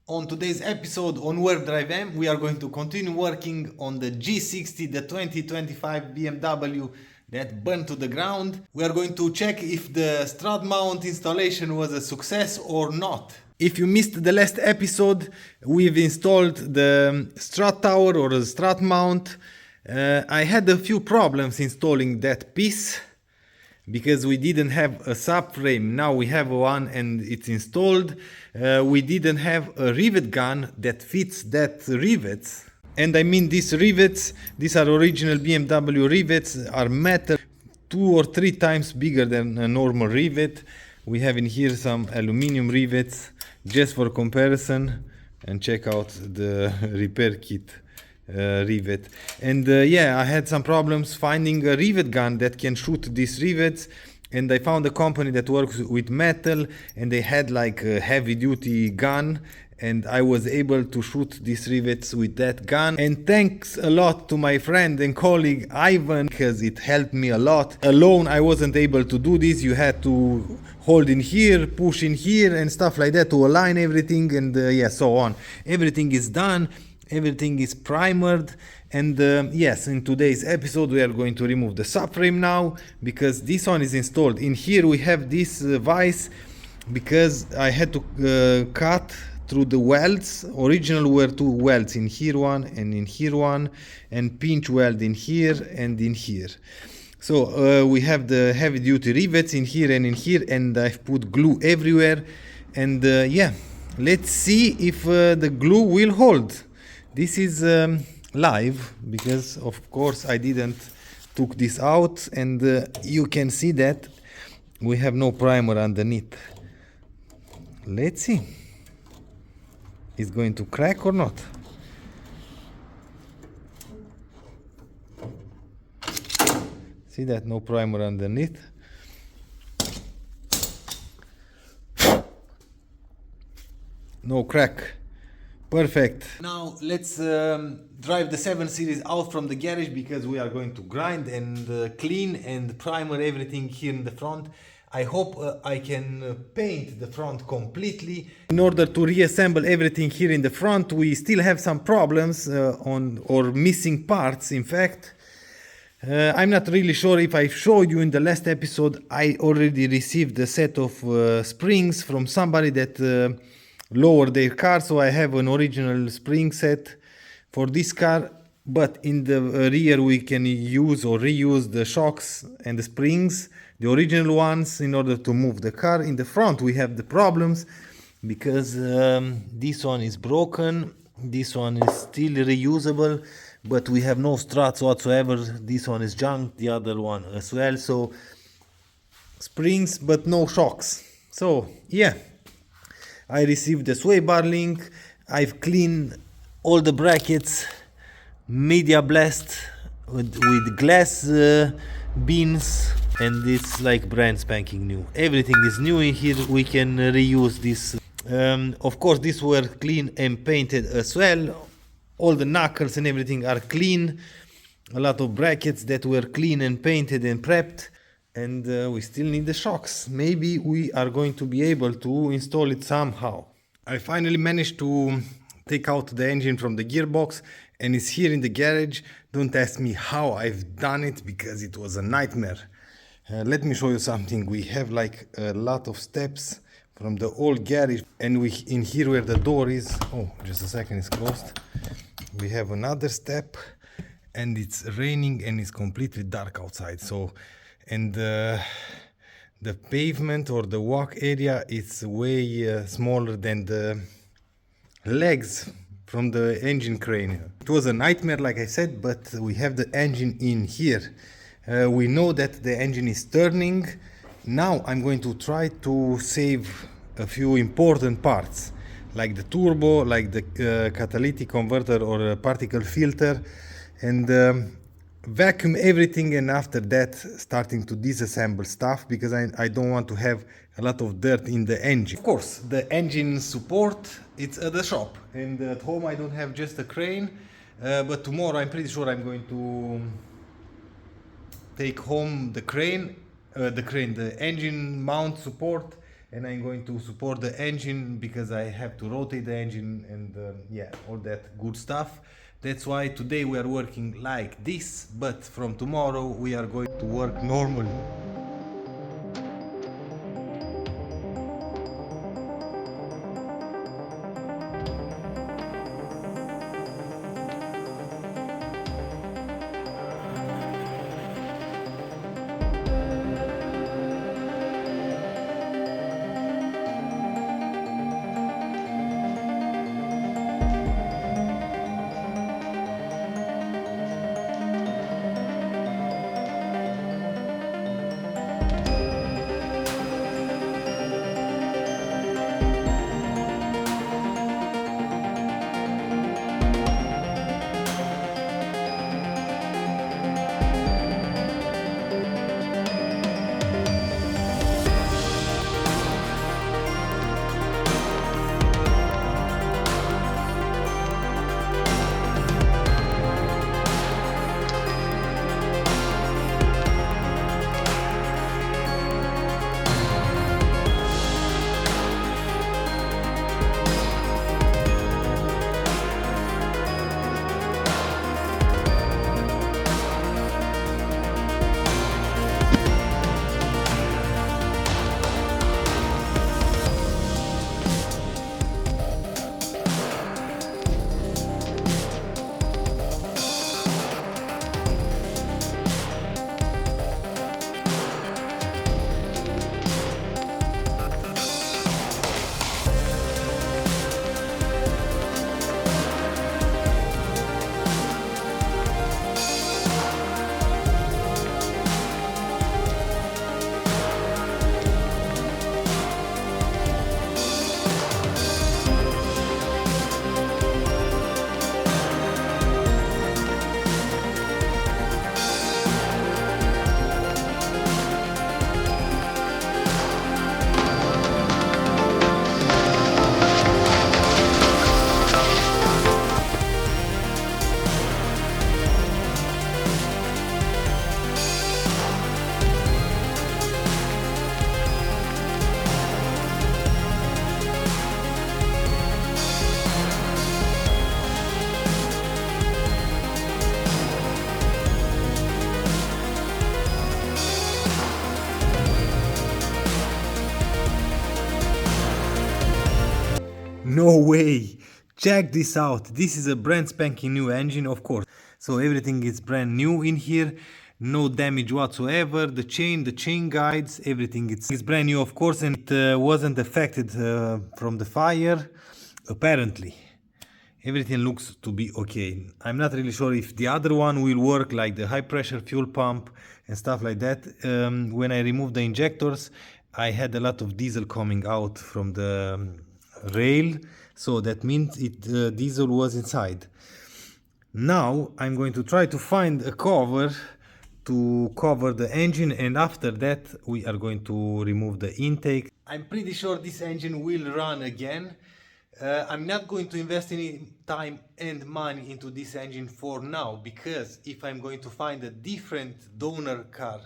On today's episode on WarpDriveM, we are going to continue working on the G60, the 2025 BMW that burned to the ground. We are going to check if the strut mount installation was a success or not. If you missed the last episode, we've installed the strut tower or the strut mount. I had a few problems installing that piece because we didn't have a subframe. Now we have one and it's installed. We didn't have a rivet gun that fits that rivets. And I mean these rivets, these are original BMW rivets, are metal, 2 or 3 times bigger than a normal rivet. We have in here some aluminum rivets just for comparison, and check out the repair kit. Rivet. And yeah, I had some problems finding a rivet gun that can shoot these rivets, and I found a company that works with metal and they had like a heavy duty gun, and I was able to shoot these rivets with that gun. And thanks a lot to my friend and colleague Ivan, because it helped me a lot. Alone I wasn't able to do this. You had to hold in here, push in here and stuff like that to align everything, and yeah, so on. Everything is done. Everything is primered, and yes, in today's episode we are going to remove the subframe now, because this one is installed. In here we have this vise because I had to cut through the welds. Original were 2 welds, in here one and in here one, and pinch weld in here and in here. So we have the heavy duty rivets in here and in here, and I've put glue everywhere, and yeah, let's see if the glue will hold. This is live because of course I didn't took this out, and you can see that we have no primer underneath. Let's see, is going to crack or not. See that, no primer underneath. No crack. Perfect. Now let's drive the 7 Series out from the garage, because we are going to grind and clean and primer everything here in the front. I hope I can paint the front completely. In order to reassemble everything here in the front, we still have some problems or missing parts, in fact. I'm not really sure if I showed you in the last episode. I already received a set of springs from somebody that lower their car, so I have an original spring set for this car, but in the rear we can use or reuse the shocks and the springs, the original ones, in order to move the car. In the front we have the problems because this one is broken, this one is still reusable, but we have no struts whatsoever. This one is junk, the other one as well, so springs but no shocks. So yeah, I received the sway bar link. I've cleaned all the brackets, media blast with glass beans, and it's like brand spanking new. Everything is new in here. We can reuse this. Of course, these were clean and painted as well. All the knuckles and everything are clean. A lot of brackets that were clean and painted and prepped. And we still need the shocks. Maybe we are going to be able to install it somehow. I finally managed to take out the engine from the gearbox, and it's here in the garage. Don't ask me how I've done it, because it was a nightmare. Let me show you something. We have like a lot of steps from the old garage, and we in here where the door is, oh, just a second, it's closed. We have another step, and it's raining and it's completely dark outside. So, and the pavement or the walk area is way smaller than the legs from the engine crane. It was a nightmare, like I said, but we have the engine in here. We know that the engine is turning. Now I'm going to try to save a few important parts, like the turbo, like the catalytic converter or particle filter, and vacuum everything, and after that starting to disassemble stuff, because I don't want to have a lot of dirt in the engine. Of course, the engine support, it's at the shop, and at home I don't have just a crane, but tomorrow I'm pretty sure I'm going to take home the engine mount support and I'm going to support the engine because I have to rotate the engine and yeah, all that good stuff. That's why today we are working like this, but from tomorrow we are going to work normally. No way! Check this out. This is a brand spanking new engine, of course. So everything is brand new in here. No damage whatsoever. The chain guides, everything is brand new, of course, and it wasn't affected from the fire, apparently. Everything looks to be okay. I'm not really sure if the other one will work, like the high pressure fuel pump and stuff like that. When I removed the injectors, I had a lot of diesel coming out from the rail, so that means diesel was inside. Now I'm going to try to find a cover to cover the engine, and after that we are going to remove the intake. I'm pretty sure this engine will run again. I'm not going to invest any time and money into this engine for now, because if I'm going to find a different donor car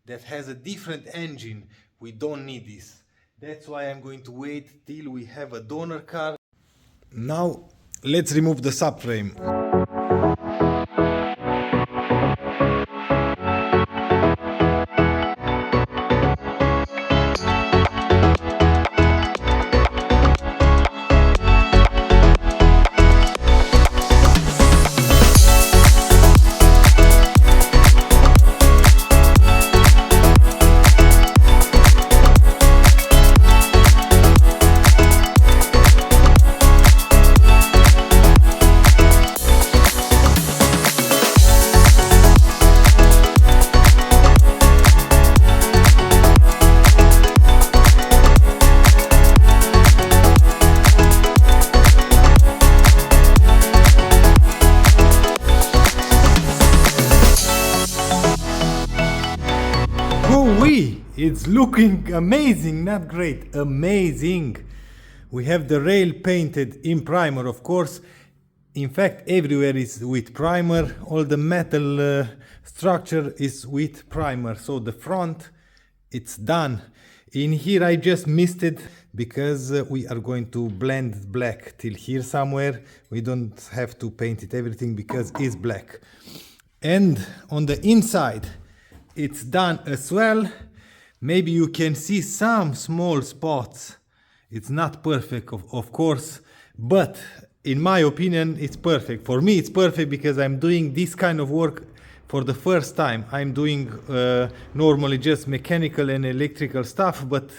that has a different engine, we don't need this. That's why I'm going to wait till we have a donor car. Now let's remove the subframe. It's looking amazing, not great, amazing. We have the rail painted in primer, of course. In fact, everywhere is with primer. All the metal structure is with primer. So the front, it's done. In here I just missed it because we are going to blend black till here somewhere. We don't have to paint it everything because it's black. And on the inside it's done as well. Maybe you can see some small spots. It's not perfect, of course, but in my opinion it's perfect. For me it's perfect because I'm doing this kind of work for the first time. I'm doing normally just mechanical and electrical stuff, but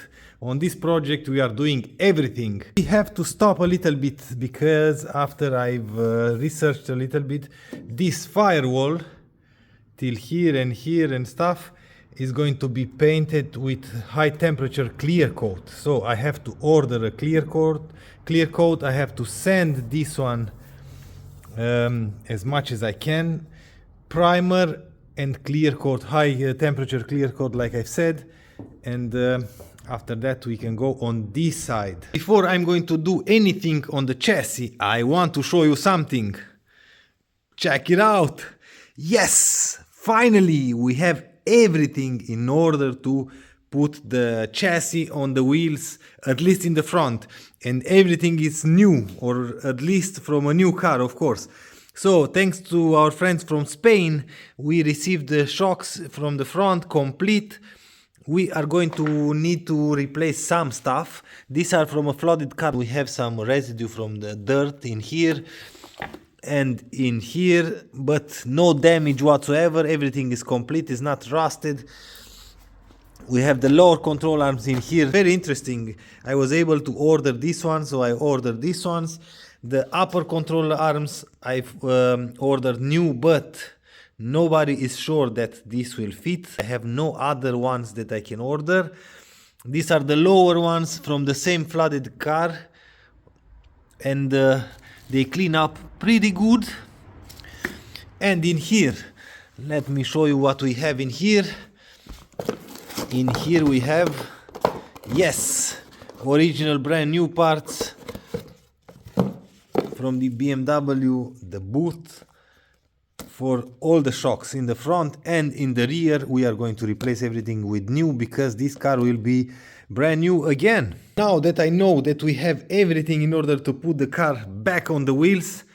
on this project we are doing everything. We have to stop a little bit because after I've researched a little bit, this firewall till here and stuff is going to be painted with high temperature clear coat. So I have to order a clear coat. I have to send this one as much as I can. Primer and clear coat, high temperature clear coat like I said, and after that we can go on this side. Before I'm going to do anything on the chassis, I want to show you something. Check it out. Yes, finally we have everything in order to put the chassis on the wheels, at least in the front, and everything is new, or at least from a new car, of course. So thanks to our friends from Spain, we received the shocks from the front complete. We are going to need to replace some stuff. These are from a flooded car. We have some residue from the dirt in here and in here, but no damage whatsoever. Everything is complete, it's not rusted. We have the lower control arms in here. Very interesting. I was able to order this one, so I ordered these ones. The upper control arms I've ordered new, but nobody is sure that this will fit. I have no other ones that I can order. These are the lower ones from the same flooded car, and they clean up pretty good. And in here, let me show you what we have in here. In here we have, yes, original brand new parts from the BMW, the boot for all the shocks in the front and in the rear. We are going to replace everything with new because this car will be brand new again. Now that I know that we have everything in order to put the car back on the wheels,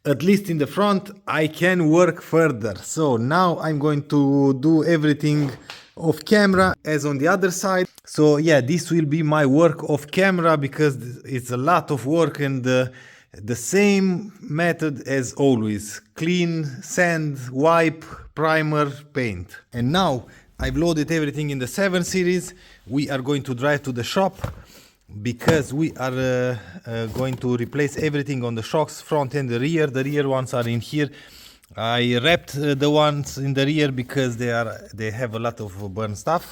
at least in the front, I can work further. So now I'm going to do everything off camera as on the other side. So yeah, this will be my work off camera because it's a lot of work, and the same method as always: clean, sand, wipe, primer, paint. And now I've loaded everything in the 7 Series. We are going to drive to the shop because we are going to replace everything on the shocks, front and the rear. The rear ones are in here. I wrapped the ones in the rear because they have a lot of burn stuff.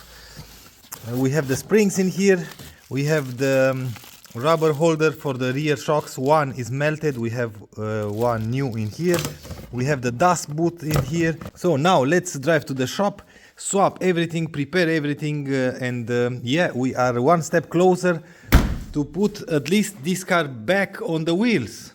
We have the springs in here. We have the rubber holder for the rear shocks. One is melted. We have one new in here. We have the dust boot in here. So now let's drive to the shop, swap everything, prepare everything, and yeah, we are one step closer to put at least this car back on the wheels.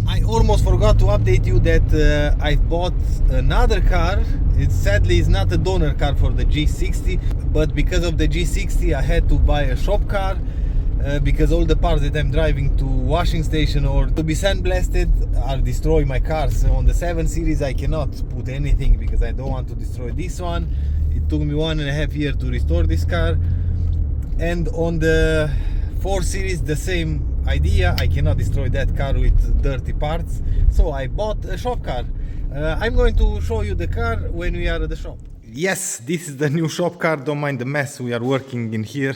I almost forgot to update you that I bought another car. It sadly is not a donor car for the G60, but because of the G60 I had to buy a shop car because all the parts that I'm driving to washing station or to be sandblasted are destroying my cars. So on the 7 Series I cannot put anything because I don't want to destroy this one. It took me 1.5 years to restore this car, and on the 4 Series the same idea. I cannot destroy that car with dirty parts, so I bought a shop car. I'm going to show you the car when we are at the shop. Yes, this is the new shop car. Don't mind the mess we are working in here.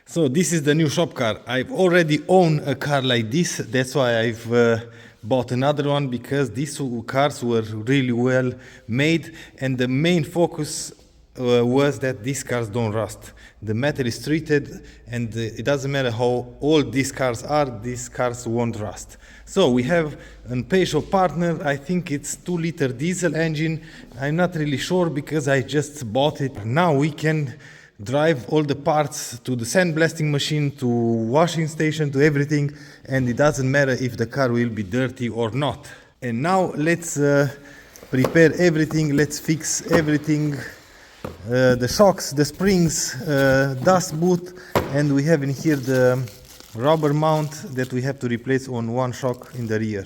So this is the new shop car. I've already owned a car like this. That's why I've bought another one, because these cars were really well made, and the main focus was that these cars don't rust. The metal is treated, and it doesn't matter how old these cars are, these cars won't rust. So we have a Peugeot partner. I think it's 2-liter diesel engine. I'm not really sure because I just bought it. Now we can drive all the parts to the sandblasting machine, to washing station, to everything, and it doesn't matter if the car will be dirty or not. And now let's prepare everything, let's fix everything the shocks, the springs, dust boot, and we have in here the rubber mount that we have to replace on one shock in the rear.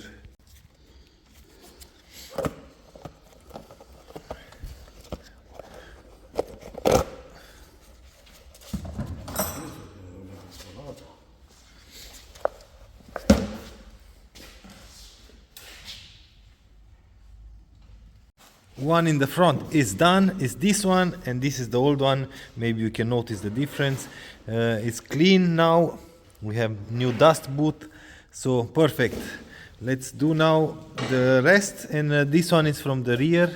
One in the front is done, is this one, and this is the old one. Maybe you can notice the difference. It's clean now. We have new dust boot, so perfect. Let's do now the rest, and this one is from the rear.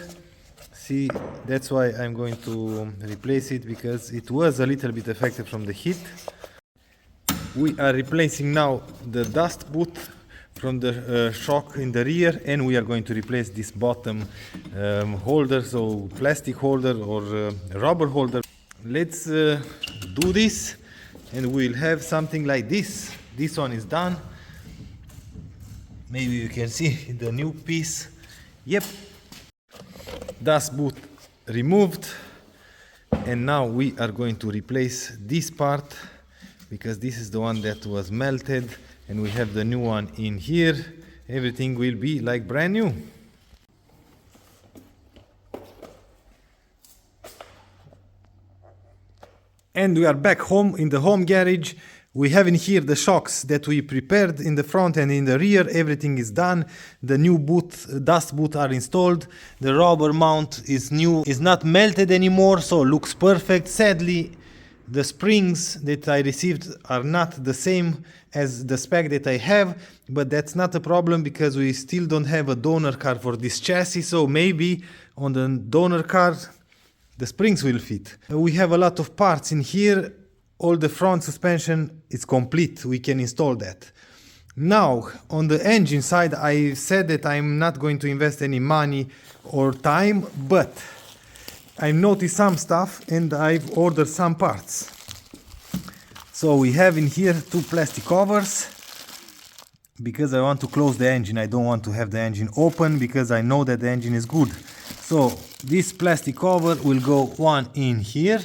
See, that's why I'm going to replace it, because it was a little bit affected from the heat. We are replacing now the dust boot from the shock in the rear, and we are going to replace this bottom holder, so plastic holder or rubber holder. Let's do this, and we'll have something like this. This one is done. Maybe you can see the new piece. Yep, dust boot removed, and now we are going to replace this part, because this is the one that was melted, and we have the new one in here. Everything will be like brand new. And we are back home in the home garage. We have in here the shocks that we prepared in the front and in the rear. Everything is done. The new boot, dust boot are installed. The rubber mount is new, is not melted anymore, so looks perfect. Sadly, the springs that I received are not the same as the spec that I have, but that's not a problem, because we still don't have a donor car for this chassis, so maybe on the donor car the springs will fit. We have a lot of parts in here. All the front suspension is complete. We can install that. Now, on the engine side, I said that I'm not going to invest any money or time, but I noticed some stuff and I've ordered some parts. So we have in here two plastic covers, because I want to close the engine. I don't want to have the engine open, because I know that the engine is good. So this plastic cover will go one in here,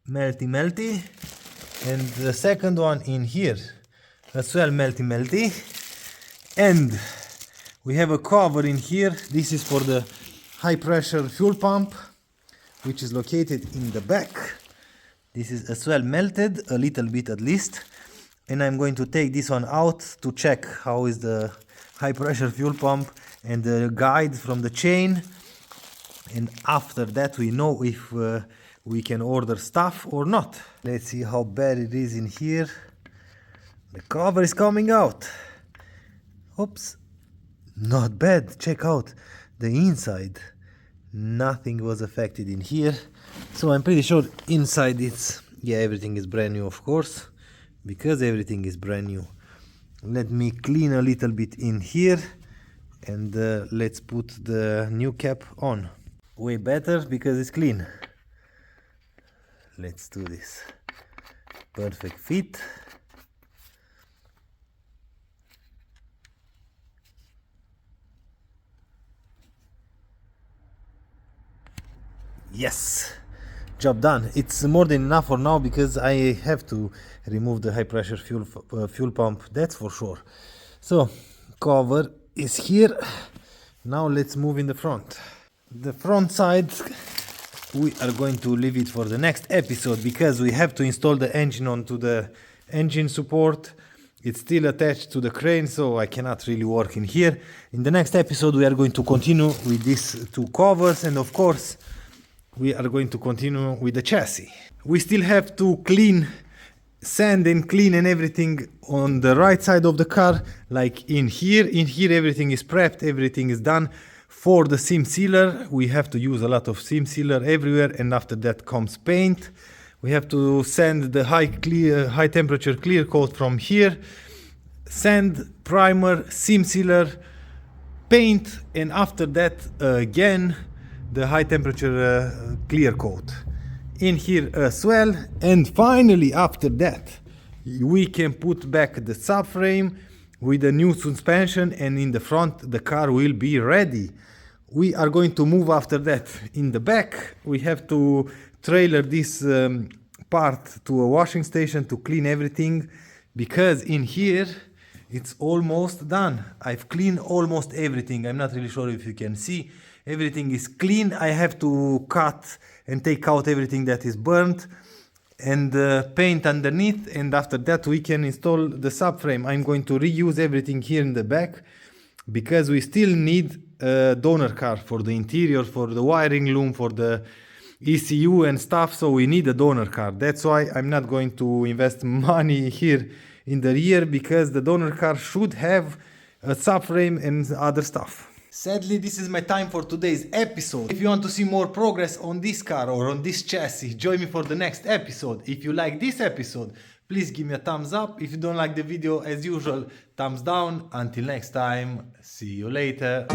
melty, and the second one in here as well, melty. And we have a cover in here. This is for the high pressure fuel pump, which is located in the back. This is as well melted, a little bit at least, and I'm going to take this one out to check how is the high pressure fuel pump and the guide from the chain, and after that we know if we can order stuff or not. Let's see how bad it is in here. The cover is coming out. Oops, not bad. Check out the inside. Nothing was affected in here, so I'm pretty sure inside it's, yeah, everything is brand new, of course, because everything is brand new. Let me clean a little bit in here, and let's put the new cap on. Way better, because it's clean. Let's do this. Perfect fit. Yes, job done. It's more than enough for now, because I have to remove the high pressure fuel pump, that's for sure. So cover is here. Now let's move in the front. The front side, we are going to leave it for the next episode, because we have to install the engine onto the engine support. It's still attached to the crane, so I cannot really work in here. In the next episode we are going to continue with these two covers, and of course we are going to continue with the chassis. We still have to clean, sand and clean and everything on the right side of the car, like in here. In here everything is prepped, everything is done. For the seam sealer, we have to use a lot of seam sealer everywhere, and after that comes paint. We have to sand the high temperature clear coat from here, sand, primer, seam sealer, paint, and after that again the high temperature clear coat in here as well. And finally, after that, we can put back the subframe with the new suspension, and in the front the car will be ready. we are going to move after that. In the back, we have to trailer this part to a washing station to clean everything, because in here it's almost done. I've cleaned almost everything. I'm not really sure if you can see. Everything is clean. I have to cut and take out everything that is burnt and paint underneath, and after that we can install the subframe. I'm going to reuse everything here in the back because we still need a donor car for the interior, for the wiring loom, for the ECU and stuff, so we need a donor car. That's why I'm not going to invest money here in the rear, because the donor car should have a subframe and other stuff. Sadly, this is my time for today's episode. If you want to see more progress on this car or on this chassis, join me for the next episode. If you like this episode, please give me a thumbs up. If you don't like the video, as usual, thumbs down. Until next time, see you later.